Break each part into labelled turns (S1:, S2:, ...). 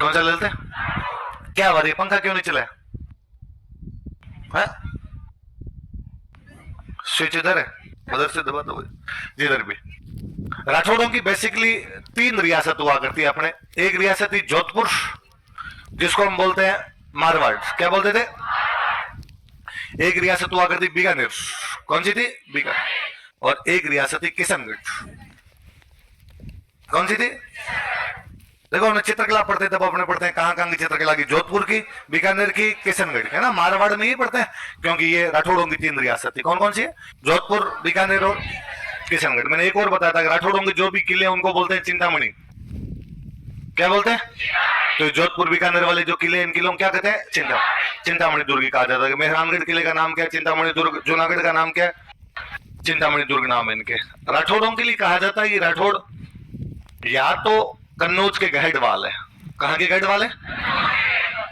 S1: कौन सा ले लेते? क्या बात है, पंखा क्यों नहीं चला है? स्विच इधर है, उधर से दबा दो जिधर भी। राठौड़ों की बेसिकली तीन रियासत हुआ करती है अपने। एक रियासत थी जोधपुर, जिसको हम बोलते हैं मारवाड़, क्या बोलते थे? एक रियासत हुआ करती बीकानेर, कौन सी थी? बीकानेर। और एक रियासत थी किशनगढ़, कौन सी थी? देखो हमने चित्रकला पढ़ते तब अपने पढ़ते हैं कहां कहां की चित्रकला की, जोधपुर की, बीकानेर की, किशनगढ़, है ना। मारवाड़ में ही पढ़ते हैं क्योंकि ये राठौड़ों की तीन रियासत थी। कौन कौन सी है? जोधपुर, बीकानेर और किशनगढ़। मैंने एक और बताया था कि राठौड़ों के जो भी किले हैं उनको बोलते हैं चिंतामणि, क्या बोलते हैं? तो जोधपुर बीकानेर वाले जो किले, इन किलों क्या कहते हैं? चिंतामणि दुर्ग कहा जाता है। मेहरानगढ़ किले का नाम क्या है? चिंतामणि दुर्ग। जूनागढ़ का नाम क्या है? चिंतामणि दुर्ग नाम है इनके। राठौड़ों के लिए कहा जाता है कि राठौड़ या तो कन्नौज के गहडवाल है। कहां के गहडवाल है?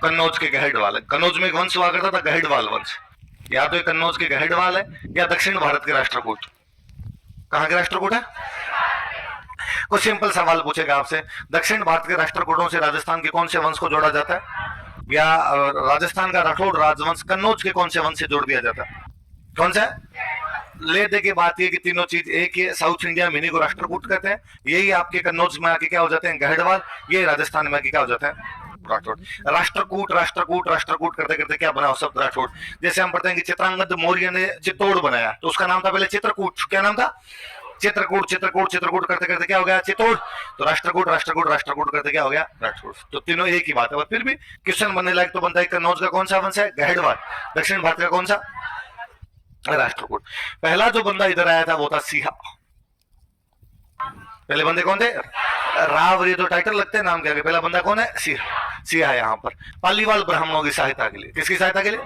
S1: कन्नौज के गहडवाल है। कन्नौज में एक वंश हुआ करता था गहडवाल वंश, या तो कन्नौज के गहडवाल है या दक्षिण भारत के राष्ट्रकूट। कहां के राष्ट्रकूट है? कुछ सिंपल सवाल पूछेगा आपसे, दक्षिण भारत के राष्ट्रकूटों से राजस्थान के कौन से वंश को जोड़ा जाता है? या राजस्थान का राठौड़ राजवंश कन्नौज के कौन से वंश से जोड़ दिया जाता है? कौन सा? ले दे के बात ये कि तीनों चीज एक ही। साउथ इंडिया में इन्हीं को राष्ट्रकूट कहते हैं। यही आपके कन्नौज में आके क्या हो जाते हैं? गहडवाल। ये राजस्थान में आके क्या हो जाता है? राठौड़। राष्ट्रकूट राष्ट्रकूट राष्ट्रकूट करते करते क्या बना शब्द राठौड़। जैसे हम पढ़ते हैं कि चित्रांगद मौर्य ने चित्तौड़ बनाया, तो उसका नाम था पहले चित्रकूट। क्या नाम था? चित्रकूट। चित्रकूट चित्रकूट करते करते क्या हो गया? चित्तौड़। तो राष्ट्रकूट राष्ट्रकूट राष्ट्रकूट करते क्या हो गया? राठौड़। तो तीनों एक ही बात है। फिर भी क्वेश्चन बनने लायक तो बनता है, कन्नौज का कौन सा वंश है? गहडवाल। दक्षिण भारत का कौन सा? राष्ट्रकूट। पहला जो बंदा इधर आया था वो था सिंहा। पहले बंदे कौन थे? राव। ये तो टाइटल लगते हैं नाम के आगे। पहला बंदा कौन है? सिंहा। सिंहा यहाँ पर पालीवाल ब्राह्मणों की सहायता के लिए। किसकी सहायता के लिए?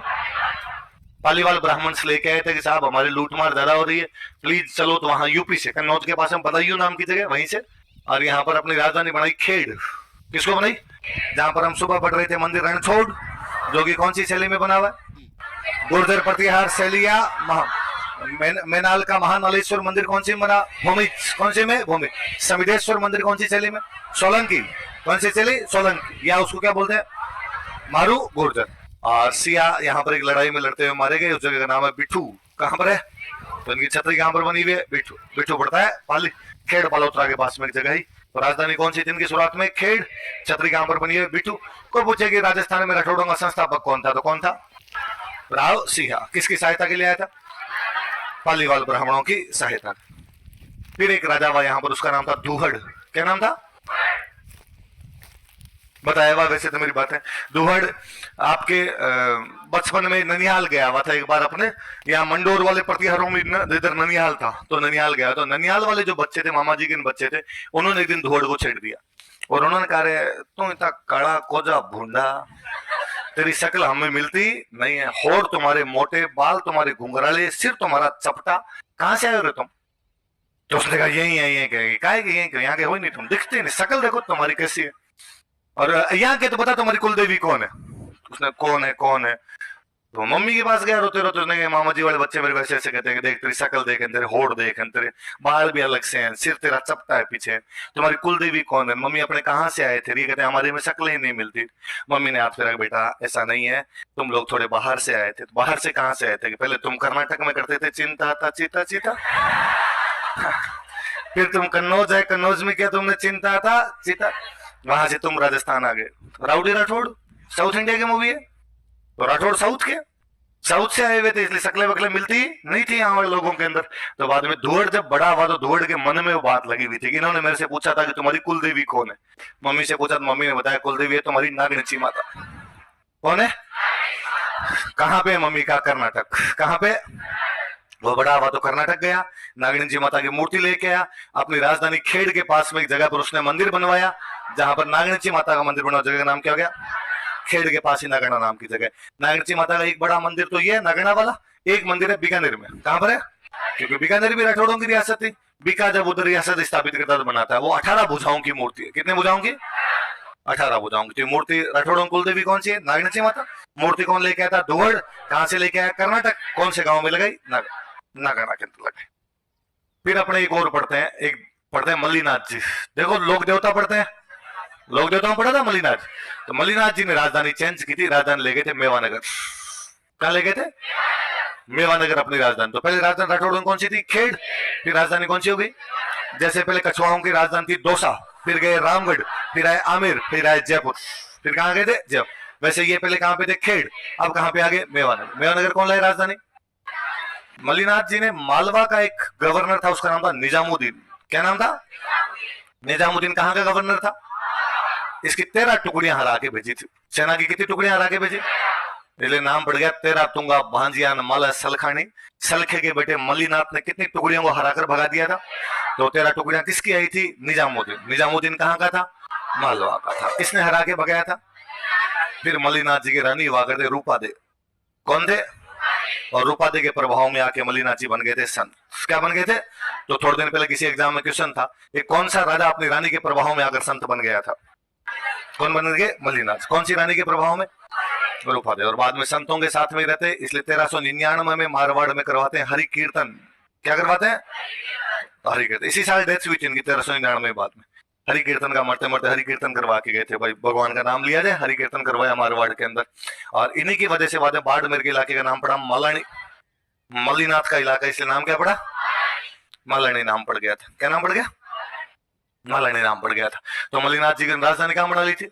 S1: पालीवाल ब्राह्मण से लेके आए थे कि साहब हमारी लूटमार ज्यादा हो रही है, प्लीज चलो। तो वहां यूपी से कन्नौज के पास में बदायूं नाम की जगह, वहीं से, और यहाँ पर अपनी राजधानी बनाई खेड़। किसको बनाई? जहां पर हम सुबह पढ़ रहे थे मंदिर रणछोड़, जो कि कौन सी शैली में बना हुआ है? गुर्जर प्रतिहार शैली या मैनाल का महानालेश्वर मंदिर कौन सी में बना? भूमि। कौन सी में? भूमि। समिधेश्वर मंदिर कौन सी शैली में? सोलंकी। कौन सी शैली? सोलंकी। या उसको क्या बोलते हैं? मारू गुर्जर। और सिया यहाँ पर एक लड़ाई में लड़ते हुए मारे गए। उस जगह का नाम है बिठू। कहां पर है? तो इनकी छतरी कहां पर बनी हुई है? बिठू। बिठू पड़ता है पाली खेड़ बालोतरा के पास में एक जगह ही। तो राजधानी कौन सी थी इनकी शुरुआत में? खेड़। छतरी कहां पर बनी है? बिठू। को पूछेगी राजस्थान में राठौड़ों का संस्थापक कौन था, तो कौन था? राव सिंहा। किसकी सहायता के लिए आया था? पालीवाल ब्राह्मणों की सहायता। फिर एक राजा हुआ यहाँ पर, उसका नाम था दूहड़। क्या नाम था? बताया हुआ वैसे तो मेरी बात है। दूहड़ आपके बचपन में ननिहाल गया हुआ था एक बार अपने, यहाँ मंडोर वाले प्रतिहारों में इधर ननिहाल था, तो ननिहाल गया। तो ननिहाल वाले जो बच्चे थे, मामा जी के बच्चे थे, उन्होंने एक दिन दूहड़ को छेड़ दिया और उन्होंने कहा, तुम इतना काला कोजा भूंडा, तेरी शक्ल हमें मिलती नहीं है, होठ तुम्हारे मोटे, बाल तुम्हारे घुंघराले, सिर तुम्हारा चपटा, कहां से आए हो तुम? तो उसने कहा यही है, यही कहेगी। काहे कि यही यहाँ के हो नहीं तुम, दिखते नहीं, शक्ल देखो तुम्हारी कैसी है, और यहाँ के तो बता तुम्हारी कुलदेवी कौन है? उसने कौन है कौन है, तो मम्मी के पास गया रोते रोते। उसने मामा जी वाले बच्चे मेरे को ऐसे ऐसे कहते हैं कि देख तेरी शक्ल देख, तेरे होठ देख, तेरे बाल भी अलग से हैं, सिर तेरा चपटा है पीछे, तुम्हारी कुलदेवी कौन है? मम्मी अपने कहाँ से आए थे? ये कहते हैं हमारे में शक्ल ही नहीं मिलती। मम्मी ने हाथ फेरा, बेटा ऐसा नहीं है, तुम लोग थोड़े बाहर से आए थे। तो बाहर से कहाँ से आए थे? कि पहले तुम कर्नाटक में करते थे चिंता था चीता चीता, फिर तुम कन्नौज आए, कन्नौज में क्या तुमने चिंता था चीता, वहां से तुम राजस्थान आ गए। राउडी राठौड़ साउथ इंडिया की मूवी है, तो राठौड़ साउथ के, साउथ से आए हुए थे, इसलिए शक्लें वकलें मिलती नहीं थी यहाँ वाले लोगों के अंदर। तो बाद में धुअड़ जब बड़ा हुआ तो धुअड़ के मन में वो बात लगी हुई थी कि इन्होंने मेरे से पूछा था कि तुम्हारी कुलदेवी कौन है। मम्मी से पूछा तो मम्मी ने बताया कुलदेवी है तुम्हारी नागनची माता। कौन है? कहाँ पे? मम्मी का कर्नाटक। कहाँ पे? वो बड़ा हुआ तो कर्नाटक गया, नागिनी माता की मूर्ति लेके आया, अपनी राजधानी खेड़ के पास में एक जगह पर उसने मंदिर बनवाया, जहां पर नागिनी माता का मंदिर बना। जगह का नाम क्या हो गया? खेड़ के पास ही नगना नाम की जगह। नागिनी माता का एक बड़ा मंदिर तो ये है नगना वाला, एक मंदिर है बीकानेर में। कहां पर है? क्योंकि बीकानेर भी राठौड़ों की रियासत थी। बीका जब उधर रियासत स्थापित करता तो बनाता है, वो 18 भुजाओं की मूर्ति है। कितने भुजाओं की? 18 भुजाओं की। तो मूर्ति राठौड़ों कुलदेवी कौन सी है? नागिनी माता। मूर्ति कौन लेके आया था? धुवड़। कहां से लेके आया? कर्नाटक। कौन से गांव में लगाई? नगना के अंदर लगाई। फिर अपने एक और पढ़ते हैं, एक पढ़ते हैं मल्लीनाथ जी। देखो लोक देवता पढ़ते हैं, लोक देवताओं पढ़ा था मलिनाथ। तो मलिनाथ जी ने राजधानी चेंज की थी, राजधानी ले गए थे मेवानगर। कहां ले गए थे? मेवानगर अपनी राजधानी। तो पहले राजधानी राठौड़ों की कौन सी थी? खेड़। फिर राजधानी कौन सी हो गई? जैसे पहले कछवाओं की राजधानी थी दौसा, फिर गए रामगढ़, फिर आए आमेर, फिर आए जयपुर, फिर कहां गए थे? जयपुर। वैसे ये पहले कहां पे थे? खेड़। अब कहां पे आ गए? मेवानगर। मेवानगर कौन लाए राजधानी? मलिनाथ जी ने। मालवा का एक गवर्नर था, उसका नाम था निजामुद्दीन। क्या नाम था? निजामुद्दीन। कहां का गवर्नर था? इसकी 13 टुकड़ियां हरा के भेजी थी। सेना की कितनी टुकड़ियां हरा के भेजी? इसलिए नाम पड़ गया 13 तुंगा भांजिया माला सलखानी। सलखे के बेटे मलिनाथ ने कितनी टुकड़ियों को हराकर भगा दिया था? तो 13 टुकड़ियां किसकी आई थी? निजामुद्दीन। निजामुद्दीन कहां का था? मालवा का था। किसने हरा के भगाया था? फिर मलिनाथ जी की रानी हुआ करते रूपा दे। कौन थे? और रूपा दे के प्रभाव में आके मलिनाथ जी बन गए थे संत। क्या बन गए थे? तो थोड़े दिन पहले किसी एग्जाम में क्वेश्चन था, ये कौन सा राजा अपनी रानी के प्रभाव में आकर संत बन गया था? कौन बन गए? मलिनाथ। कौन सी रानी के प्रभाव में? रूपा दे। और बाद में संतों के साथ में रहते, इसलिए 1399 में मारवाड़ में करवाते हैं हरि कीर्तन। क्या करवाते हैं? हरि कीर्तन। इसी साल डेथ हुई थी इनकी 1399 बाद में। हरि कीर्तन का मरते मरते हरि कीर्तन करवा के गए थे भाई, भगवान का नाम लिया जाए, हरि कीर्तन करवाया मारवाड़ के अंदर। और इन्हीं की वजह से बाद में बाड़मेर के इलाके का नाम पड़ा मालानी। मलिनाथ का इलाका, इसलिए नाम क्या पड़ा? मालानी नाम पड़ गया था। क्या नाम पड़ गया? मालानी नाम पड़ गया था। तो मलिनाथ जी की राजधानी कहां बना ली थी?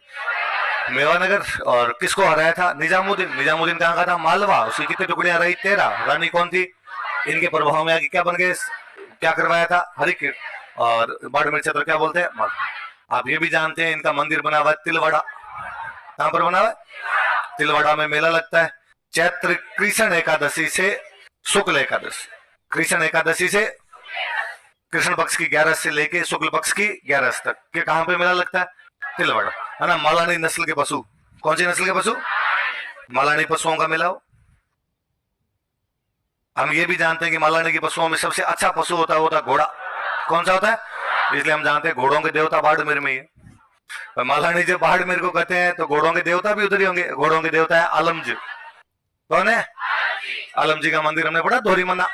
S1: मेवानगर। और किसको हराया था? निजामुद्दीन। निजामुद्दीन कहां का था? मालवा। उसकी कितनी टुकड़ियां रही? 13। रानी कौन थी? इनके प्रभाव में आके क्या बन गए? क्या करवाया था? हरि कीर्तन। और बाड़मेर क्षेत्र क्या बोलते हैं? आप ये भी जानते हैं इनका मंदिर बना हुआ है तिलवाड़ा। कहां पर बना हुआ है? तिलवाड़ा में मेला लगता है चैत्र कृष्ण एकादशी से शुक्ल एकादशी। कृष्ण एकादशी से कृष्ण पक्ष की 11 से लेके शुक्ल पक्ष की 11 तक के कहां पे मेला लगता है? तिलवाड़ा, है ना। मालानी नस्ल के पशु। कौन सी नस्ल के पशु? मालानी पशुओं का मेला हो। हम ये भी जानते हैं कि मालानी के पशुओं में सबसे अच्छा पशु होता है घोड़ा। कौन सा होता है? इसलिए हम जानते हैं घोड़ों के देवता बाड़मेर में ही है। मालानी जो बाड़मेर को कहते हैं तो घोड़ों के देवता भी उधर ही होंगे। घोड़ों के देवता है आलमजी। कौन है? आलमजी का मंदिर हमने पढ़ा धोरीमन्ना।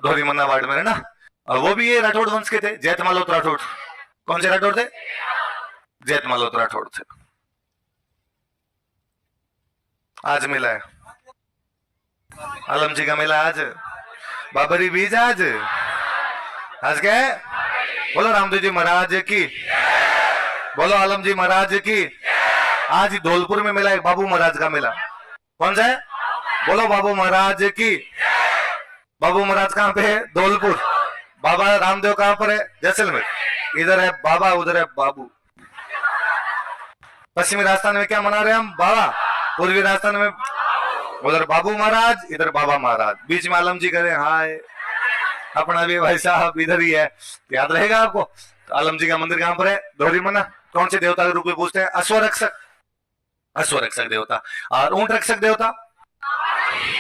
S1: धोरीमन्ना बाड़मेर है ना। और वो भी ये राठौड़ वंश के थे, जैत मालोत राठौड़। कौन से राठौड़ थे? जैत मालोत राठौड़ थे। आज मेला है आलमजी का मेला। आज बाबरी बीज। आज क्या है? बोलो रामदेव जी महाराज की, बोलो आलम जी महाराज की। आज धौलपुर में मेला है बाबू महाराज का मेला। कौन सा है? बोलो बाबू महाराज की। बाबू महाराज कहां पे है? धौलपुर। बाबा रामदेव कहां पर है? जैसलमेर। इधर है बाबा, उधर है बाबू। पश्चिमी राजस्थान में क्या मना रहे हैं हम? बाबा। पूर्वी राजस्थान में उधर बाबू महाराज, इधर बाबा महाराज, बीच में आलम जी करें हाय। अपना भी भाई साहब इधर ही है, याद रहेगा आपको। तो आलम जी का मंदिर कहां पर है? धोरीमन्ना। कौन से देवता के रूप में पूछते हैं? अश्वरक्षक। अश्वरक्षक देवता। और ऊंट रक्षक देवता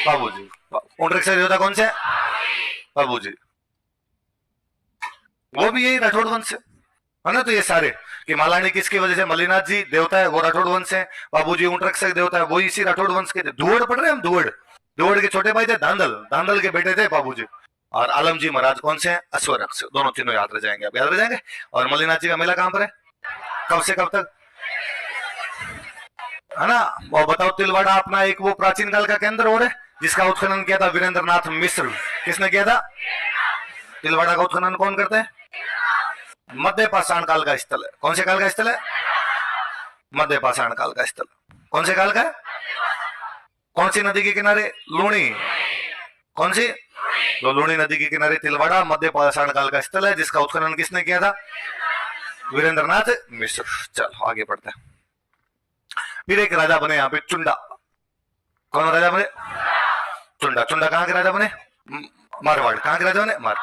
S1: बाबू जी। ऊंट रक्षक देवता कौन से? बाबू जी। वो भी यही राठौड़ वंश है ना। तो ये सारे कि मालानी किसकी वजह से? मलिनाथ जी देवता है वो राठौड़ वंश है। बाबूजी ऊंट रक्षक देवता है वो इसी राठौड़ वंश के थे। धुवड़ पढ़ रहे हम? धुवड़ के छोटे भाई थे धांधल। धांधल के बेटे थे बाबूजी। और आलम जी महाराज कौन से हैं? अश्वरक्षक। दोनों तीनों याद रह जाएंगे, आप याद रह जाएंगे। और मलिनाथ जी का मेला कहां पर है? कब से कब तक, है ना। और बताओ तिलवाड़ा अपना एक वो प्राचीन काल का केंद्र और है जिसका उत्खनन किया था वीरेंद्र नाथ मिश्र। किसने किया था? तिलवाड़ा का उत्खनन कौन करते हैं? मध्य पाषाण काल का स्थल है। कौन से काल का स्थल है? मध्य पाषाण काल का स्थल। कौन से काल का है? कौन सी नदी के किनारे? लूणी। कौन सी? तो लूणी नदी के किनारे तिलवाड़ा मध्य पाषाण काल का स्थल है जिसका उत्खनन किसने किया था? वीरेंद्र नाथ मिश्र। चलो आगे बढ़ते हैं। फिर एक राजा बने यहाँ पे चुंडा। कौन राजा बने? चुंडा। चुंडा कहाँ के राजा बने? मारवाड़। कहाँ के राजा बने? मार।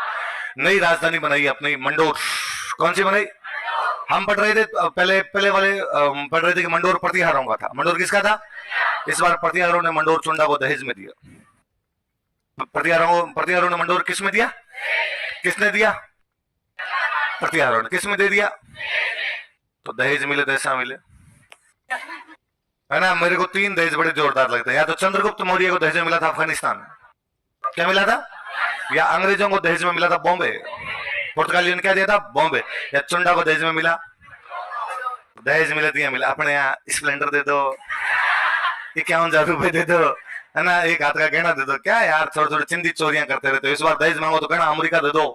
S1: नई राजधानी बनाई अपनी मंडोर। कौन सी बनाई? हम पढ़ रहे थे पहले वाले पढ़ रहे थे कि मंडोर प्रतिहारों का था। मंडोर किसका था? इस बार प्रतिहारों ने मंडोर चुंडा को दहेज में दिया। प्रतिहारों ने मंडोर किस में दिया? किसने दिया? प्रतिहारों ने। किस में दे दिया? तो दहेज मिले तो ऐसा मिले, है ना। मेरे को 3 दहेज बड़े जोरदार लगते हैं। या तो चंद्रगुप्त मौर्य को दहेज में मिला था अफगानिस्तान। क्या मिला था? या अंग्रेजों को दहेज में मिला था बॉम्बे। पुर्तगालियों ने क्या दिया था? बॉम्बे। या चुंडा को दहेज में मिला दहेज मिले दिया मिले, अपने यहाँ स्प्लेंडर दे दो, 51,000 रुपए दे दो, है ना, एक हाथ का गहना दे दो। क्या यार, थोड़ी थोड़ी चिंदी चोरियां करते रहते हो, इस बार दहेज मांगो तो कहना अमेरिका दे दो।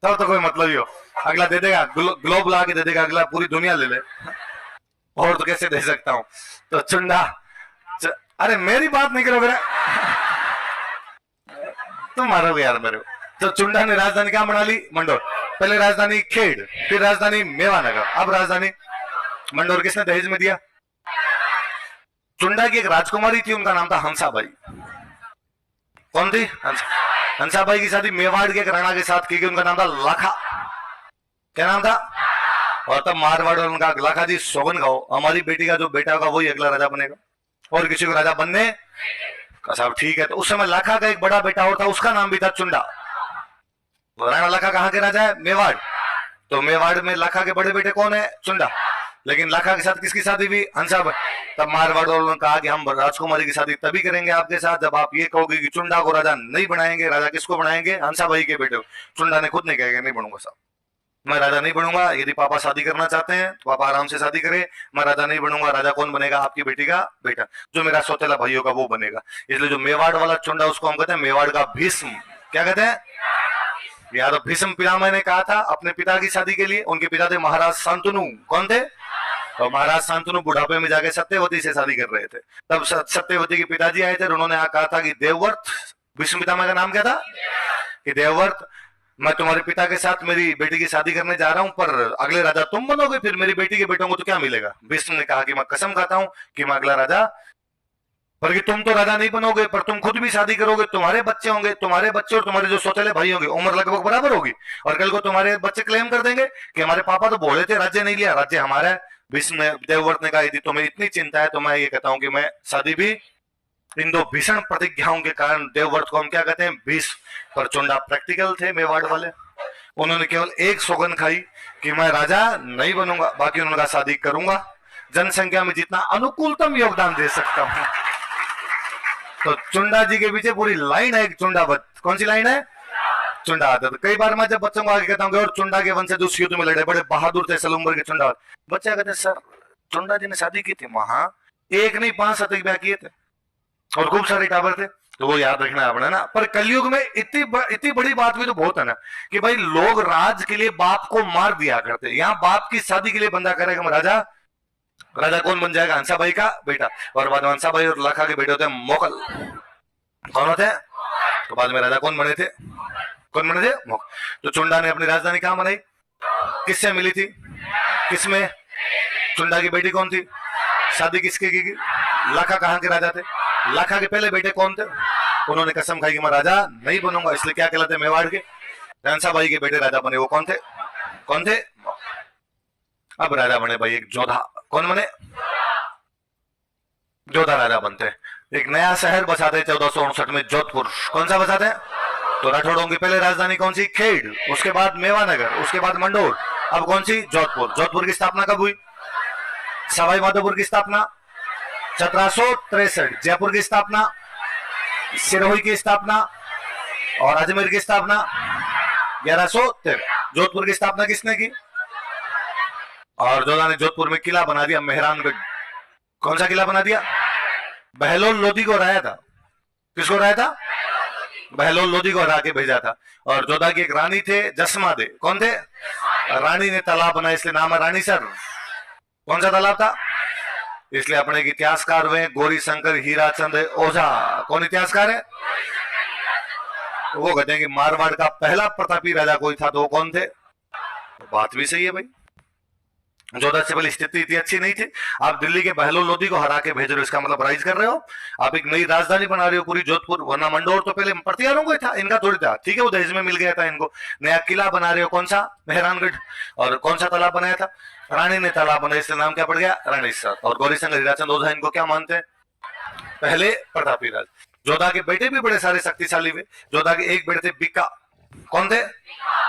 S1: तब तो कोई मतलब ही हो। अगला दे देगा, ग्लोब ला के दे देगा, अगला पूरी दुनिया ले ले, और तो कैसे दे सकता हूं। तो चुंडा, अरे मेरी बात नहीं करो मेरा, तुम मारोगे यार मेरे को। तो चुंडा ने राजधानी क्या बना ली? मंडोर। पहले राजधानी खेड़, फिर राजधानी मेवानगर, अब राजधानी मंडोर। किसने दहेज में दिया? चुंडा की एक राजकुमारी थी, उनका नाम था हंसाबाई। कौन थी? हंसाबाई की शादी मेवाड़ के एक राणा के साथ की गई, उनका नाम था लाखा। क्या नाम था? और तब मारवाड़ और उनका लाखा जी सौगन खाओ, हमारी बेटी का जो बेटा होगा वही अगला राजा बनेगा, और किसी को राजा बनने का। साहब ठीक है। तो उस समय लाखा का एक बड़ा बेटा और था, उसका नाम भी था चुंडा। राणा लाखा कहाँ के राजा है? मेवाड़। तो मेवाड़ में लाखा के बड़े बेटे कौन है? चुंडा। लेकिन लाखा के साथ किसकी शादी हुई? हंसाबाई। तब मारवाड़ वालों ने कहा कि हम राजकुमारी की शादी तभी करेंगे आपके साथ जब आप ये कहोगे कि चुंडा को राजा नहीं बनाएंगे। राजा किसको बनाएंगे? हंसाबाई के बेटे। चुंडा ने खुद नहीं कहेगा नहीं बनूंगा साहब, मैं राजा नहीं बनूंगा। यदि पापा शादी करना चाहते हैं तो पापा आराम से शादी करें, मैं राजा नहीं बनूंगा। राजा कौन बनेगा? आपकी बेटी का बेटा, जो मेरा सौतेला भाई होगा वो बनेगा। इसलिए जो मेवाड़ वाला चुंडा, उसको हम कहते हैं मेवाड़ का भीष्म। क्या कहते हैं? यार भीष्म पितामह ने कहा था अपने पिता की शादी के लिए, उनके पिता थे महाराज शांतनु। कौन थे? तो महाराज शांतनु बुढ़ापे में जाके सत्यवती से शादी कर रहे थे। तब सत्यवती के पिताजी आए थे, उन्होंने कहा था कि देवव्रत, भीष्म पितामह का नाम क्या था? कि देवव्रत, मैं तुम्हारे पिता के साथ मेरी बेटी की शादी करने जा रहा हूं, पर अगले राजा तुम बनोगे, फिर मेरी बेटी के बेटों को तो क्या मिलेगा? भीष्म ने कहा कि मैं कसम खाता हूं कि मैं अगला राजा, पर कि तुम तो राजा नहीं बनोगे, पर तुम खुद भी शादी करोगे, तुम्हारे बच्चे होंगे, तुम्हारे बच्चे और तुम्हारे जो सौतेले भाई होंगे उम्र लगभग बराबर होगी, और कल को तुम्हारे बच्चे क्लेम कर देंगे कि हमारे पापा तो बोले थे राज्य नहीं लिया, राज्य हमारा है। भीष्म ने, देवव्रत ने कहा यदि तुम्हें इतनी चिंता है तो मैं ये कहता हूं कि मैं शादी भी, इन दो भीषण प्रतिज्ञाओं के कारण देवव्रत को हम क्या कहते हैं? भीष्म। पर चुंडा प्रैक्टिकल थे मेवाड़ वाले, उन्होंने केवल एक सौगंध खाई कि मैं राजा नहीं बनूंगा, बाकी उन्होंने कहा शादी करूंगा, जनसंख्या में जितना अनुकूलतम योगदान दे सकता हूं। तो चुंडा जी के पीछे पूरी लाइन है एक चुंडा बत। कौन सी लाइन है? चुंडा आता। तो कई बार मैं जब बच्चों को आगे कहता हूँ और चुंडा के वंश उस युद्ध में लड़े, बड़े बहादुर थे सलूम्बर के चुंडा, बच्चा कहते सर चुंडा जी ने शादी की थी वहां, एक नहीं 5 शतक ब्याह किए थे और खूब सारे टावर थे। तो वो याद रखना है अपना ना। पर कलयुग में इतनी बड़ी बात भी तो बहुत है ना कि भाई लोग राज के लिए बाप को मार दिया करते, यहाँ बाप की शादी के लिए बंदा करेगा मैं राजा। राजा कौन बन जाएगा? हंसाबाई का बेटा। और बाद में हंसाबाई और लाखा के बेटे होते हैं मोगल। कौन होते हैं? तो बाद में राजा कौन बने थे? कौन बने थे? मोगल। तो चुंडा ने अपनी राजधानी कहां बनाई? किससे मिली थी? किसमें? चुंडा की बेटी कौन थी? शादी किसके की? लाखा कहां के राजा थे? लाखा के पहले बेटे कौन थे? उन्होंने कसम खाई कि मैं राजा नहीं बनूंगा, इसलिए क्या कहलाते? मेवाड़ के। हंसाबाई के बेटे राजा बने, वो कौन थे? कौन थे? अब राजा बने भाई एक जोधा। कौन बने? जोधा राजा बनते हैं। एक नया शहर बसाते 1459 में, जोधपुर। कौन सा बसाते हैं? तो राठौड़ों की पहले राजधानी कौन सी? खेड़, उसके बाद मेवानगर, उसके बाद मंडोर, अब कौन सी? जोधपुर। जोधपुर की स्थापना कब हुई? सवाई माधोपुर की स्थापना 1763। जयपुर की स्थापना, सिरोही की स्थापना और अजमेर की स्थापना 1113। जोधपुर की स्थापना किसने की? और जोधा ने जोधपुर में किला बना दिया मेहरानगढ़। कौन सा किला बना दिया? बहलोल लोधी को हराया था। किसको हराया था? बहलोल लोधी को हरा के भेजा था। और जोधा की एक रानी थे जसमा दे। कौन थे? रानी ने तालाब बनाया, इसलिए नाम है रानी सर। कौन सा तालाब था? इसलिए अपने इतिहासकार हुए गौरी शंकर हीराचंद ओझा। कौन इतिहासकार है? वो कहते हैं कि मारवाड़ का पहला प्रतापी राजा कोई था तो वो कौन थे? बात भी सही है भाई, जोधा से पहले स्थिति इतनी अच्छी नहीं थी। आप दिल्ली के बहलोल लोधी को हरा के भेज रहे हो, इसका मतलब राइज कर रहे हो। आप एक नई राजधानी बना रहे हो पूरी जोधपुर, वरना मंडोर तो पहले प्रतिहारों को ही था, इनका थोड़ी था। ठीक है, वो दहेज में मिल गया था इनको। नया किला बना रहे हो, कौन सा? मेहरानगढ़। और कौन सा तालाब बनाया था? रानी ने तालाब बनाया, इसलिए नाम क्या पड़ गया? रानीसर। और गौरी शंकर हीराचंद ओझा इनको क्या मानते हैं? पहले प्रतापी राज। जोधा के बेटे भी बड़े सारे शक्तिशाली हुए। जोधा के एक बेटे थे बिक्का। कौन थे?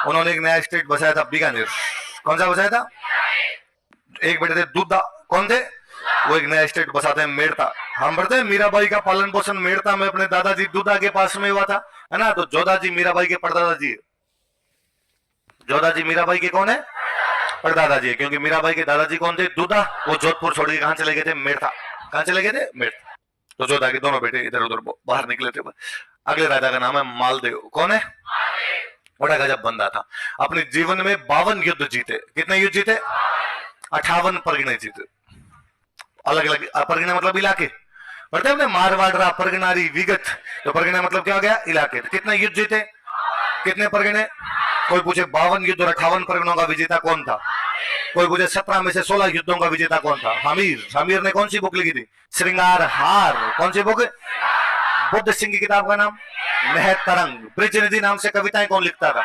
S1: उन्होंने एक नया स्टेट बसाया था, बीकानेर। कौन सा बसाया था? एक बेटे थे दूधा। कौन थे? वो एक नया स्टेट बसाते हैं, मेड़ता। हम पढ़ते हैं मीराबाई का पालन पोषण मेड़ता में अपने दादाजी दूधा के पास में हुआ था, है ना। तो जोधा जी मीराबाई के परदादा जी। जोधा जी मीराबाई के कौन है? परदादा जी, क्योंकि मीराबाई के दादाजी कौन थे? दूधा। वो जोधपुर छोड़ के कहां चले गए थे? मेरठा। कहां चले गए थे? मेरठा। तो जोधा के दोनों बेटे इधर उधर बाहर निकले थे। अगले राजा का नाम है मालदेव। कौन है? बड़ा गजब बंदा था। अपने जीवन में 52 युद्ध जीते। कितने युद्ध जीते? 58 परगने जीते। अलग अलग परगने मतलब इलाके, पढ़ते हमने मारवाड़, परगनारी, विगत। तो परगना मतलब क्या हो गया? इलाके। तो कितने युद्ध जीते? कितने परगने? कोई पूछे 52 युद्ध और 58 परगनों का विजेता कौन था? कोई पूछे 17 में से 16 युद्धों का विजेता कौन था? हमीर। हमीर ने कौन सी बुक लिखी थी? श्रृंगार हार। कौन सी बुक? बुद्ध सिंह की किताब का नाम महत तरंग। ब्रिजनिधि नाम से कविताएं कौन लिखता था?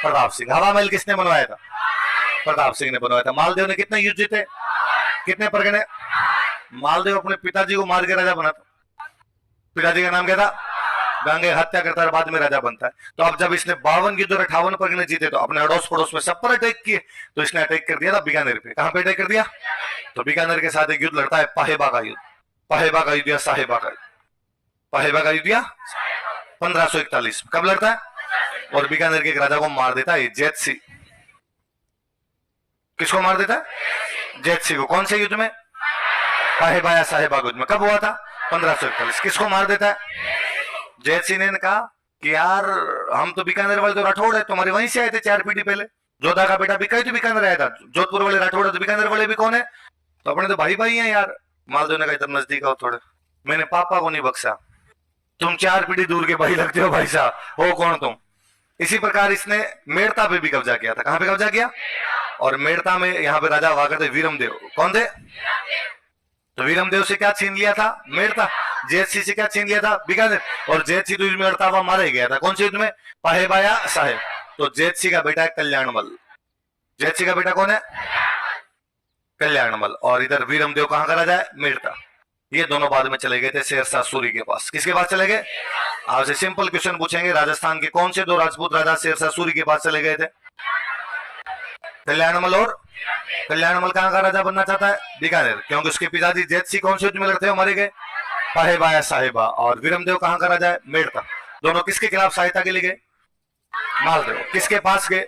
S1: प्रताप सिंह। हवा महल किसने बनवाया था? प्रताप सिंह ने बनवाया था। मालदेव ने कितने युद्ध जीते? कितने परगने? मालदेव अपने पिताजी को मार के राजा बना था। पिताजी का नाम क्या था? गांगे। हत्या करता है, बाद में राजा बनता है। तो अब जब इसने 52 युद्ध और 58 परगने जीते तो अपने अड़ोस पड़ोस में सब पर अटैक किए। तो इसने अटैक कर दिया था बीकानेर पे। कहां पे अटैक कर दिया? तो बीकानेर के साथ एक युद्ध लड़ता है, पाहेबा का युद्ध। पाहेबा का युद्ध या साहेबा का? पाहेबा का युद्ध या 1541। कब लड़ता है? और बीकानेर के एक राजा को मार देता है जैत सिंह। किसको मार देता है? जैत सिंह को। कौन से युद्ध में? पाहेबा या साहेबा युद्ध में। कब हुआ था? 1541। किसको मार देता है? जैत सिंह ने कहा कि यार हम तो बीकानेर वाले तो राठौड़ है, तुम्हारे वहीं से आए थे 4 पीढ़ी पहले। जोधा का बेटा बिकाई तो बीकानेर आया था। जोधपुर वाले राठौड़ है तो बीकानेर वाले भी कौन है? तो अपने तो भाई भाई हैं यार। मालदेव ने कहा इधर नजदीक आओ थोड़े, मैंने पापा को नहीं बख्शा, तुम 4 पीढ़ी दूर के भाई लगते हो भाई साहब, हो कौन तुम? इसी प्रकार इसने मेड़ता पे भी कब्जा किया था। कहां पे कब्जा किया? और मेड़ता में यहाँ पे राजा हुआ करते वीरमदेव। कौन थे? तो वीरमदेव से क्या छीन लिया था? मेड़ता। जैत सिंह से क्या छीन लिया था? बीकानेर। और जैत सिंह तो युद्ध में लड़ता हुआ मारा ही गया था। कौन से युद्ध में? पाहेबा या साहेब। तो जैत सिंह का बेटा है कल्याणमल। जैत सिंह का बेटा कौन है? कल्याणमल। और इधर वीरमदेव कहां का राजा है? मेड़ता। ये दोनों बाद में चले गए थे शेरशाह सूरी के पास। किसके पास चले गए? आपसे सिंपल क्वेश्चन पूछेंगे, राजस्थान के कौन से 2 राजपूत राजा शेरशाह सूरी के पास चले गए थे? कल्याणमल। और कल्याणमल कहां का राजा बनना चाहता है? बीकानेर। क्योंकि उसके पिताजी जैत सिंह कौन से युद्ध में लड़ते हुए मारे गए? पाहेबा या साहेबा। और वीरमदेव कहां का राजा है? मेड़ता। दोनों किसके खिलाफ सहायता के लिए गए? मालदेव। किसके पास गए?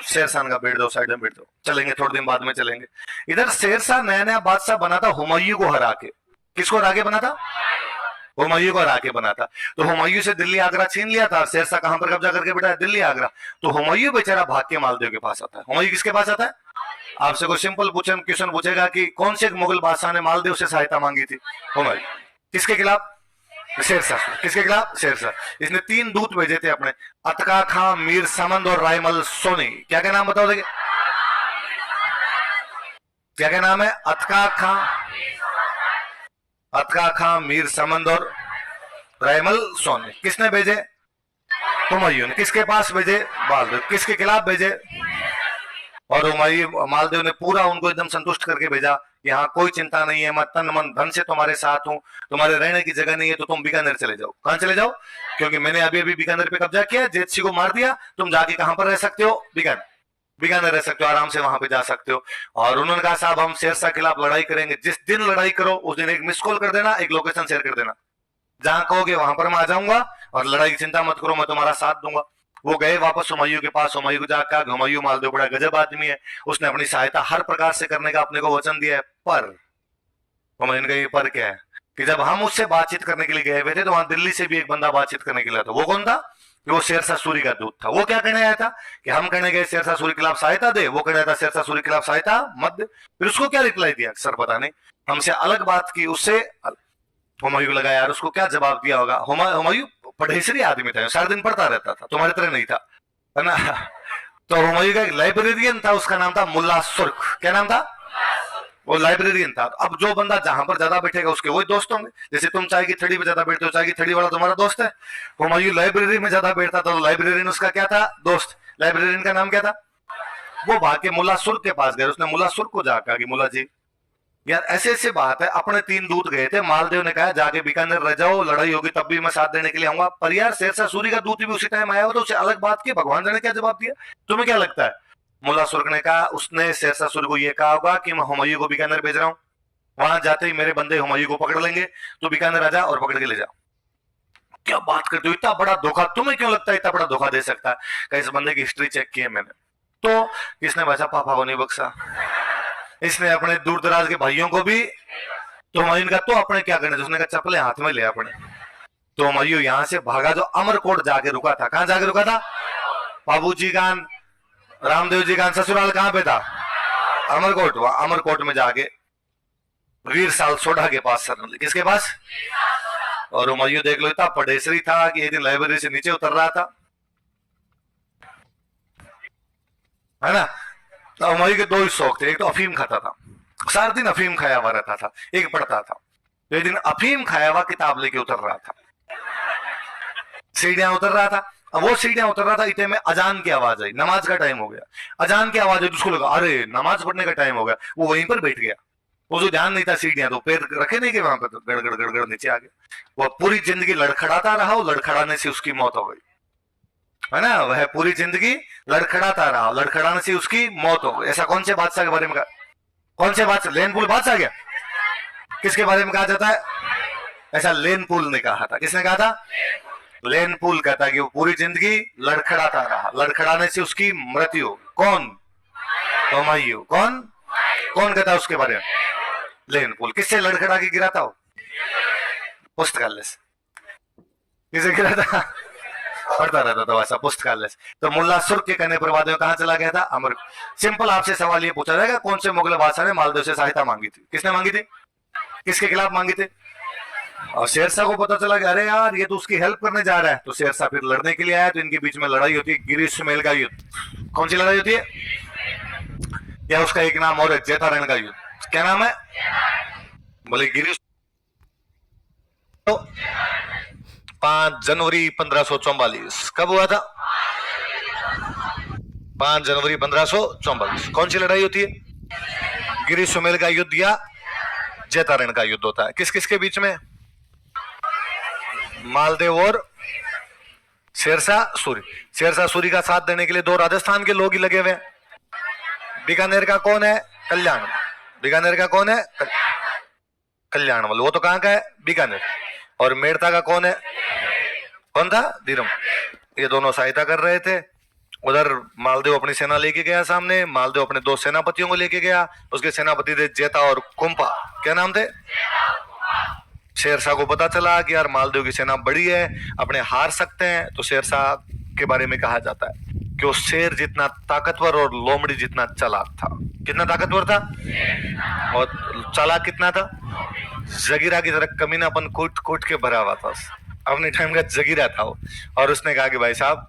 S1: शेरशाह का। बैठ दो साइड में, बैठ दो, चलेंगे थोड़े दिन बाद में चलेंगे। इधर शेरशाह नया नया बादशाह बना था हुमायूं को हरा के। किसको हरा के बना था? हुमायूं को हरा के बना था। तो हुमायूं से दिल्ली आगरा छीन लिया था। शेरशाह कहां पर कब्जा करके बैठा है? दिल्ली आगरा। तो हुमायूं बेचारा भाग के मालदेव के पास आता है। हुमायूं किसके पास आता है? आपसे कोई सिंपल क्वेश्चन पूछेगा कि कौन से मुगल बादशाह ने मालदेव से सहायता मांगी थी? हुमायूं। किसके खिलाफ? शेरशाह। किसके खिलाफ? शेरशाह। इसने 3 दूत भेजे थे अपने, अतका खां, मीर समंद और रायमल सोनी। क्या क्या नाम बताओ देखिए, क्या क्या नाम है? अतका खां, मीर समंद और रायमल सोनी। किसने भेजे? हुमायूं ने। किसके पास भेजे? मालदेव। किसके खिलाफ भेजे? और हुमायूं मालदेव ने पूरा उनको एकदम संतुष्ट करके भेजा, यहाँ कोई चिंता नहीं है, मैं तन मन धन से तुम्हारे साथ हूँ, तुम्हारे रहने की जगह नहीं है तो तुम बीकानेर चले जाओ। कहां चले जाओ? क्योंकि मैंने अभी अभी बीकानेर पे कब्जा किया, जैत सिंह को मार दिया, तुम जाके कहां पर रह सकते हो? बीकानेर। बीकानेर रह सकते हो, आराम से वहां पे जा सकते हो। और उन्होंने कहा साहब हम शेरशाह के खिलाफ लड़ाई करेंगे, जिस दिन लड़ाई करो उस दिन एक मिस कॉल कर देना, एक लोकेशन शेयर कर देना, जहां कहोगे वहां पर मैं आ जाऊंगा, और लड़ाई की चिंता मत करो, मैं तुम्हारा साथ दूंगा। वो गए वापस हुमायूं के पास। हुमायूं को जाकर कहा हुमायूं मालदेव बड़ा गजब आदमी है, उसने अपनी सहायता हर प्रकार से करने का अपने को वचन दिया है, पर हुमायूं ने कहा ये पर क्या है कि जब हम उससे बातचीत करने के लिए गए हुए थे तो वहां दिल्ली से भी एक बंदा बातचीत करने के लिए था। वो कौन था? वो शेरशाह सूरी का दूत था। वो क्या कहने आया था कि हम कहने गए शेरशाह सूरी के खिलाफ सहायता दे, वो कहने था शेरशाह सूरी के खिलाफ सहायता मत दे। फिर उसको क्या रिप्लाई दिया सर पता नहीं, हमसे अलग बात की, उससे हुमायूं को लगा यार उसको क्या जवाब दिया होगा। हुमायूं पढ़ेसरी आदमी था, सारा दिन पढ़ता रहता था, तुम्हारी तरह नहीं था, है ना। तो हुमायूं का एक लाइब्रेरियन था, उसका नाम था मुल्ला सुर्ख। क्या नाम था? वो लाइब्रेरियन था। अब जो बंदा जहां पर ज्यादा बैठेगा उसके वही दोस्त होंगे। जैसे तुम चाय की थड़ी पे ज्यादा बैठते हो, चाय की थड़ी वाला तुम्हारा दोस्त है। हुमायूं लाइब्रेरी में ज्यादा बैठता था, तो लाइब्रेरियन उसका क्या था? दोस्त। लाइब्रेरियन का नाम क्या था? वो भाग के मुल्ला सुर्ख के पास गए। उसने मुल्ला सुर्ख को जाकर कहा कि मुल्ला जी यार ऐसे ऐसे बात है, अपने 3 दूत गए थे, मालदेव ने कहा जाके बीकानेर रह जाओ, लड़ाई होगी तब भी मैं साथ देने के लिए आऊंगा, पर यार शेरशाह सूरी का दूत भी उसी टाइम आया हो तो उसे अलग बात की, भगवान जाने क्या जवाब दिया, तुम्हें क्या लगता है? मुल्ला सुर्ख ने कहा उसने शेरशाह सूरी को यह कहा होगा कि मैं हुमायूं को बीकानेर भेज रहा हूं, वहां जाते ही मेरे बंदे हुमायूं को पकड़ लेंगे, तो बीकानेर आ जा और पकड़ के ले जा। क्या बात करते हो, इतना बड़ा धोखा तुम्हें क्यों लगता है? इतना बड़ा धोखा दे सकता है? इस बंदे की हिस्ट्री चेक की है मैंने, तो किसने भाई साहब पापा को नहीं बख्शा, इसने अपने दूर दराज के भाइयों को भी। तो हुमायूं का तो अपने क्या करने, उसने कहा चप्पलें हाथ में ले अपने। तो हुमायूं यहां से भागा, जो अमरकोट जाके रुका था। कहां जाके रुका था? बाबूजी का, रामदेव जी का ससुराल कहां पे था? अमरकोट। वहां अमरकोट में जाके वीर साल सोढ़ा के पास शरण ली। किसके पास? और हुमायूं देख लो इतना पढ़ेसरी था कि एक दिन लाइब्रेरी से नीचे उतर रहा था, है ना। तो हुमायूं के दो ही शौक थे, एक तो अफीम खाता था, सारा दिन अफीम खाया हुआ रहता था, एक पढ़ता था। तो एक दिन अफीम खाया हुआ किताब लेके उतर रहा था, सीढ़ियां उतर रहा था। अब वो सीढ़ियां उतर रहा था, इतने में अजान की आवाज आई, नमाज का टाइम हो गया। अजान की आवाज आई तो उसको लगा अरे नमाज पढ़ने का टाइम हो गया, वो वहीं पर बैठ गया। वो जो ध्यान नहीं था, सीढ़ियां तो पैर रखे नहीं के वहां पर, तो गड़गड़ गड़गड़ नीचे आ गया। वो पूरी जिंदगी लड़खड़ाता रहा, लड़खड़ाने से उसकी मौत हो गई, है ना। वह पूरी जिंदगी लड़खड़ाता रहा, लड़खड़ाने से उसकी मौत हो गई। ऐसा कौन से बादशाह के बारे में कहा? कौन से बादशाह? लेनपुल बादशाह क्या? किसके बारे में कहा जाता है? ऐसा लेनपुल ने कहा था। किसने कहा था? लेनपुल कहता कि वो पूरी जिंदगी लड़खड़ाता रहा, लड़खड़ाने से उसकी मृत्यु। कौन? हुमायूं। कौन? कौन कहता उसके बारे में? लेनपुल। किससे लड़खड़ा के गिरा था वो? पुस्तकालय से। किसे गिरा था? पढ़ता रहता था वैसा पुस्तकालय से। तो मुल्ला सुर्ख के कहने पर बाद में कहां चला गया था? अमर। सिंपल आपसे सवाल ये पूछा जाएगा, कौन से मुगल बादशाह ने मालदेव से सहायता मांगी थी? किसने मांगी थी? किसके खिलाफ मांगी थी? और शेरशाह को पता चला कि अरे यार ये तो उसकी हेल्प करने जा रहा है, तो शेरशाह फिर लड़ने के लिए आया। तो इनके बीच में लड़ाई होती है, गिरी सुमेल का युद्ध। कौन सी लड़ाई होती है? या उसका एक नाम और है, जेतारण का युद्ध। क्या नाम है? बोले गिरी। तो 5 जनवरी 1544 कब हुआ था? 5 जनवरी 1544। कौन सी लड़ाई होती है? गिरी सुमेल का युद्ध या जेतारण का युद्ध होता है। किस किस के बीच में? मालदेव और शेरशाह सूरी। शेरशाह सूरी का साथ देने के लिए 2 राजस्थान के लोग ही लगे हुए। बीकानेर का कौन है? कल्याण। बीकानेर का कौन है? कल्याणमल। वो तो कहां का है? बीकानेर। और मेड़ता का कौन है? कौन था? धीरम। ये दोनों सहायता कर रहे थे। उधर मालदेव अपनी सेना लेके गया सामने, मालदेव अपने 2 सेनापतियों को लेके गया। उसके सेनापति थे जेता और कुंपा। क्या नाम थे? शेरशाह को पता चला कि यार मालदेव की सेना बड़ी है, अपने हार सकते हैं। तो शेरशाह के बारे में कहा जाता है कि वो शेर जितना ताकतवर और लोमड़ी जितना चालाक था। कितना ताकतवर था और चालाक कितना था? जगीरा की तरह कमीनापन कूट कूट के भरा हुआ था। अपने टाइम का जगीरा था वो। और उसने कहा कि भाई साहब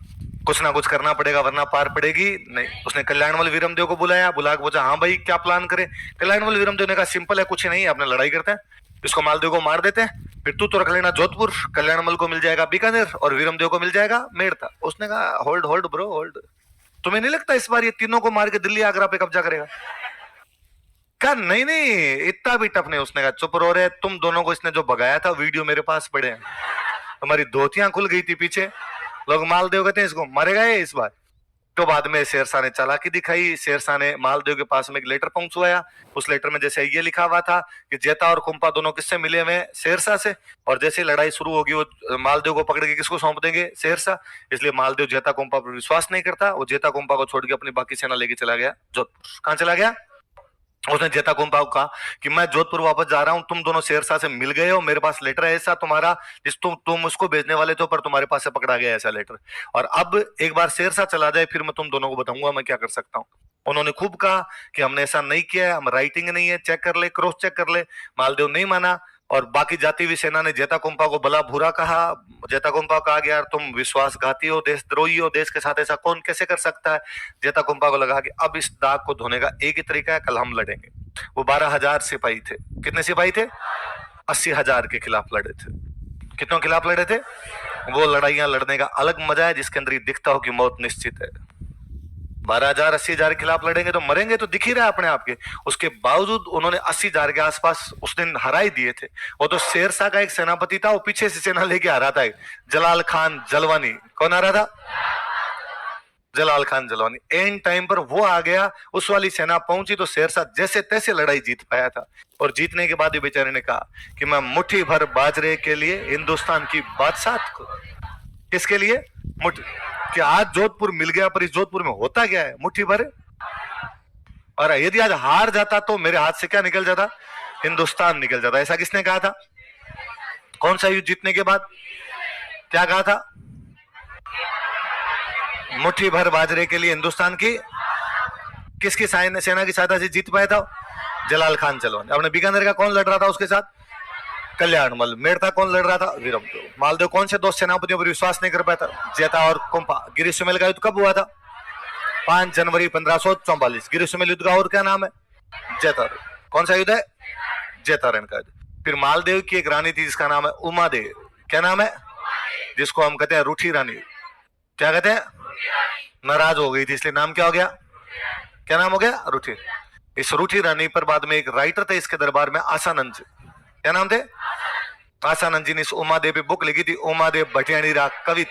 S1: कुछ ना कुछ करना पड़ेगा वरना पार पड़ेगी नहीं। उसने कल्याणमल वीरमदेव को बुलाया, बुला के पूछा हाँ भाई क्या प्लान करे? कल्याणमल वीरमदेव ने कहा सिंपल है, कुछ नहीं है, अपने लड़ाई करते हैं, इसको मालदेव को मार देते हैं, फिर तू तो रख लेना जोधपुर, कल्याणमल को मिल जाएगा बीकानेर और वीरमदेव को मिल जाएगा मेड़ता। उसने कहा होल्ड होल्ड ब्रो होल्ड, तुम्हें नहीं लगता इस बार ये तीनों को मार के दिल्ली आगरा पे कब्जा करेगा? कहा नहीं नहीं इतना भी टफ नहीं। उसने कहा चुप रहो रे, तुम दोनों को इसने जो भगाया था वीडियो मेरे पास पड़े हैं, हमारी धोतियां खुल गई थी पीछे। लोग मालदेव कहते हैं इसको मारेगा ये इस बार। तो बाद में शेरशाह ने चालाकी दिखाई। शेरशाह ने मालदेव के पास में एक लेटर पहुंचवाया। उस लेटर में जैसे ये लिखा हुआ था कि जेता और कुंपा दोनों किससे मिले हुए? शेरशाह से। और जैसे लड़ाई शुरू होगी वो मालदेव को पकड़ के किसको सौंप देंगे? शेरशाह। इसलिए मालदेव जेता कुंपा पर विश्वास नहीं करता, वो जेता कुंपा को छोड़ के अपनी बाकी सेना लेके चला गया जोधपुर। कहां चला गया? उसने जेता कुंपा को कहा कि मैं जोधपुर वापस जा रहा हूं, तुम दोनों शेरशाह से मिल गए हो, मेरे पास लेटर है ऐसा तुम्हारा जिस तुम उसको भेजने वाले थे पर तुम्हारे पास से पकड़ा गया ऐसा लेटर। और अब एक बार शेरशाह चला जाए फिर मैं तुम दोनों को बताऊंगा मैं क्या कर सकता हूं। उन्होंने खूब कहा कि हमने ऐसा नहीं किया है, हम राइटिंग नहीं है, चेक कर ले, क्रॉस चेक कर ले। मालदेव नहीं माना और बाकी जाती हुई सेना ने जेता कुंपा को भला बुरा कहा। जेता कुंपा कहा कि यार तुम विश्वासघाती हो, देशद्रोही हो, देश के साथ ऐसा कौन कैसे कर सकता है? जेता कुंपा को लगा कि अब इस दाग को धोने का एक ही तरीका है, कल हम लड़ेंगे। वो 12,000 सिपाही थे। कितने सिपाही थे? 80,000 के खिलाफ लड़े थे। कितनों के खिलाफ लड़े थे? वो लड़ाइयां लड़ने का अलग मजा है जिसके अंदर ये दिखता हो कि मौत निश्चित है। 12,000 80,000 के खिलाफ लड़ेंगे तो मरेंगे तो दिख ही रहा है अपने आप के। उसके बावजूद उन्होंने 80,000 के आसपास उस दिन हरा ही दिए थे। वो तो शेरशाह का एक सेनापति था, वो पीछे से सेना लेके आ रहा था, जलाल खान जलवानी। कौन आ रहा था? जलाल खान जलवानी। एंड टाइम पर वो आ गया, उस वाली सेना पहुंची तो शेरशाह जैसे तैसे लड़ाई जीत पाया था। और जीतने के बाद बेचारे ने कहा कि मैं मुट्ठी भर बाजरे के लिए हिंदुस्तान की बादशाह को। किसके लिए? मुट्ठी कि आज जोधपुर मिल गया, पर इस जोधपुर में होता क्या है? मुट्ठी भर। और यदि आज हार जाता तो मेरे हाथ से क्या निकल जाता? हिंदुस्तान निकल जाता। ऐसा किसने कहा था? कौन सा युद्ध जीतने के बाद क्या कहा था? मुट्ठी भर बाजरे के लिए हिंदुस्तान की किसकी सेना की सहायता से जीत पाया था? जलाल खान चलवान। अपने बीकानेर का कौन लड़ रहा था उसके साथ? कल्याणमल। मेड़ता कौन लड़ रहा था? वीरमदेव। मालदेव कौन से दो सेनापतियों पर विश्वास नहीं कर पाया था? जेता और कुंपा। गिरी सुमेल का युद्ध कब हुआ था? 5 जनवरी 1544। गिरी सुमेल युद्ध का और क्या नाम है? जेतारण। कौन सा युद्ध है? जेतारण का युद्ध। फिर मालदेव की एक रानी थी जिसका नाम है उमादेव। क्या नाम है? जिसको हम कहते हैं रूठी रानी। क्या कहते हैं? नाराज हो गई थी इसलिए नाम क्या हो गया? क्या नाम हो गया? रूठी। इस रूठी रानी पर बाद में एक राइटर थे इसके दरबार में, आसानंद जी। क्या नाम थे? आसानंद जी ने इस उमादेव पे बुक लिखी थी, उमादेव भटियाणीरा कवित।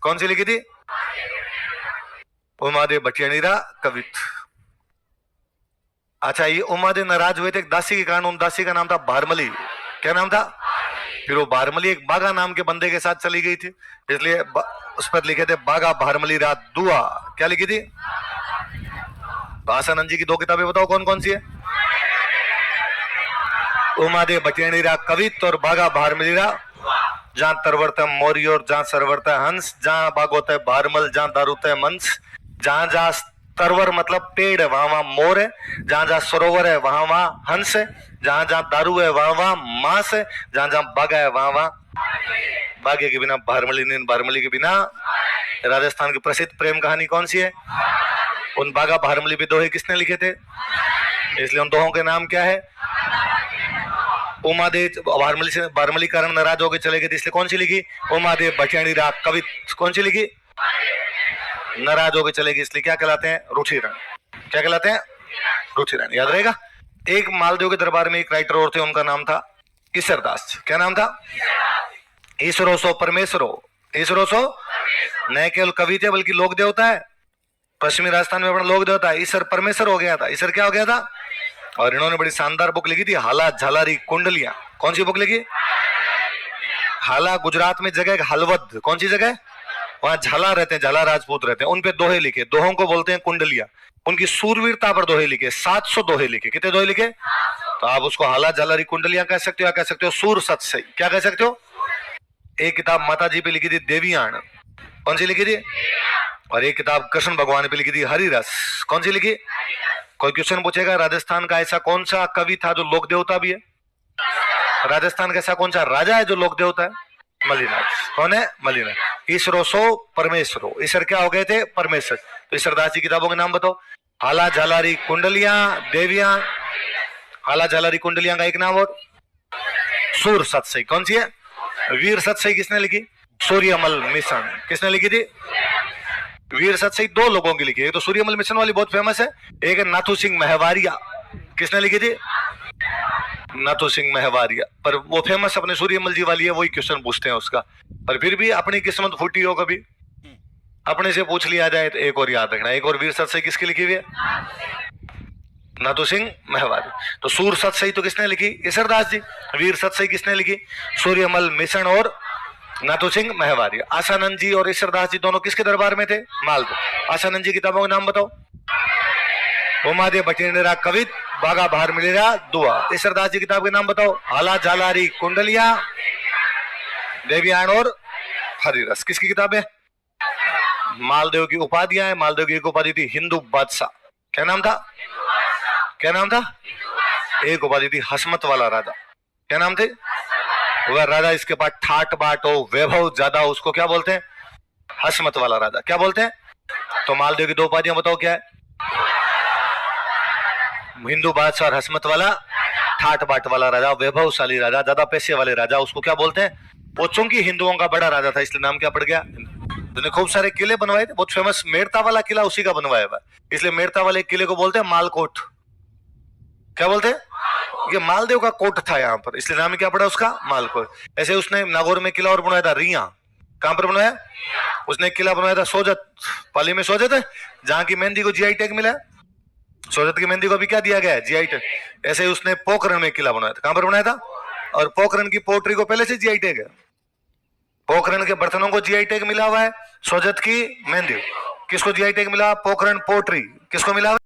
S1: कौन सी लिखी थी? उमादेव भटियाणीरा कवित। अच्छा, ये उमादेव नाराज हुए थे एक दासी के कारण। उन दासी का नाम था भारमली। क्या नाम था? फिर वो भारमली एक बागा नाम के बंदे के साथ चली गई थी, इसलिए उस पर लिखे थे बागा भारमली रात दुआ। क्या लिखी थी? आसानंद जी की 2 किताबें बताओ कौन कौन सी है? उमादेव भटियाणीरा कवित और बागा भारमलीरा। जहां तरवर्त मोरी और जहां सरवर्त हंस, जहां बागोत है भारमल, जहां दारूत है मंस। जहां जहां तरवर मतलब पेड़ है वहां वहां मोर है, जहां जहां सरोवर है वहां वहां हंस है, जहां जहां दारू है वहां वहां मांस है, जहां जहां बागा है वहां वहां बागे के बिना भारमली नहीं, भारमली के बिना। राजस्थान की प्रसिद्ध प्रेम कहानी कौन सी है? उन बागा भारमली पे दोहे किसने लिखे थे? इसलिए उन दोहों के नाम क्या है? उमादेव भारमली से भारमली कारण नाराज होकर चले गए थे, इसलिए कौन सी लिखी? उमादेव भटियाणीरा कवित। कौन सी लिखी? नाराज होकर चले गए इसलिए क्या कहलाते हैं? रूठी रानी। क्या कहलाते हैं? रूठी रानी। याद रहेगा। एक मालदेव के दरबार में एक राइटर और थे, उनका नाम था ईश्वरदास। क्या नाम था? ईश्वरो सो परमेश्वरो। ईश्वरो सो न केवल कवि थे बल्कि लोक देवता है। पश्चिमी राजस्थान में अपना लोक देवता है। ईश्वर परमेश्वर हो गया था। ईश्वर क्या हो गया था? और इन्होंने बड़ी शानदार बुक लिखी थी, हाला झालारी कुंडलियां। कौन सी बुक लिखी? हाला गुजरात में जगह हलवद। कौन सी जगह? वहां झाला रहते हैं, झाला राजपूत रहते हैं। उन पे दोहे लिखे, दोहों को बोलते हैं कुंडलियां। उनकी सूरवीरता पर दोहे लिखे, 700 दोहे लिखे। कितने दोहे लिखे? तो आप उसको हाला झालारी कुंडलियां कह सकते हो या कह सकते हो सूर सत्सई। क्या कह सकते हो? एक किताब माता जी पे लिखी थी देवीयाण। कौन सी लिखी थी? और एक किताब कृष्ण भगवान पे लिखी थी हरिरस। कौन सी लिखी? कोई क्वेश्चन पूछेगा राजस्थान का ऐसा कौन सा कवि था जो लोक देवता भी है? राजस्थान का ऐसा कौन सा राजा है जो लोक देवता है? मलिनाथ। कौन है? मलिनाथ। ईश्वरो सो परमेश्वरो। ईश्वर क्या हो गए थे? परमेश्वर। तो ईश्वरदास जी किताबों के नाम बताओ। हाला झालारी कुंडलियां, देवियां। हाला झालारी कुंडलियां का एक नाम और सूर सत्सई। कौन सी है? वीर सत्सई किसने लिखी? सूर्यमल मिशन। किसने लिखी थी? वीर सत्सई 2 लोगों की लिखी है। तो सूर्यमल मिशन वाली बहुत फेमस है। एक है नाथू सिंह महवारिया। किसने लिखी थी? नाथू सिंह महवारिया। पर वो फेमस अपने सूर्यमल जी वाली है, वही क्वेश्चन पूछते हैं उसका। पर फिर भी अपनी किस्मत फूटी हो कभी, अपने से पूछ लिया जाए तो एक और याद रखना। एक और वीर सत्सई किसकी लिखी हुई है? नाथू सिंह महवारी। तो सूर सत्सई तो किसने लिखी? ईश्वरदास जी। वीर सत्सई किसने लिखी? सूर्यमल मिशन और नाथू सिंह महवारी। आसानंद जी और ईश्वरदास जी दोनों किसके दरबार में थे? मालदेव। आसानंद जी किताबों के नाम बताओ। उमादेव भटियाणीरा कवित, बागा भारमलीरा दुआ। ईश्वरदास जी किताब के नाम बताओ। हाला झालारी कुंडलियां, देवियाण और हरिरस। किसकी किताब है? मालदेव की उपाधियां है। मालदेव की एक उपाधि थी हिंदू बादशाह। क्या नाम था? क्या नाम था? एक उपाधि थी हसमत वाला राजा। क्या नाम थे? वह राजा इसके पास ठाट बाट हो, वैभव ज्यादा, उसको क्या बोलते हैं? हसमत वाला राजा। क्या बोलते हैं? तो मालदेव की 2 उपाधियां बताओ क्या है? हिंदू बादशाह और हसमत वाला, ठाट बाट वाला राजा, वैभवशाली राजा, ज्यादा पैसे वाले राजा, उसको क्या बोलते हैं? वो चूंकि हिंदुओं का बड़ा राजा था इसलिए नाम क्या पड़ गया? उसने खूब सारे किले बनवाए थे। बहुत फेमस मेड़ता वाला किला उसी का बनवाया हुआ, इसलिए मेड़ता वाले किले को बोलते हैं मालकोट। क्या बोलते हैं? ये मालदेव का कोट था यहाँ पर, इसलिए नाम क्या पड़ा उसका? मालकोट। ऐसे उसने नागौर में किला और बनवाया था, रिया। कहां पर बनवाया? उसने किला बनवाया था सोजत, पाली में सोजत है, जहां की मेहंदी को जीआई टैग मिला। सोजत की मेहंदी को भी क्या दिया गया है? GI tag. ऐसे ही उसने पोखरण में किला बनवाया था। कहां पर बनाया था? और पोखरण की पोट्री को पहले से जीआई टैग है। पोखरण के बर्तनों को जीआई टैग मिला हुआ है, सोजत की मेहंदी। किसको जीआई टैग मिला? पोखरण पोट्री। किसको मिला?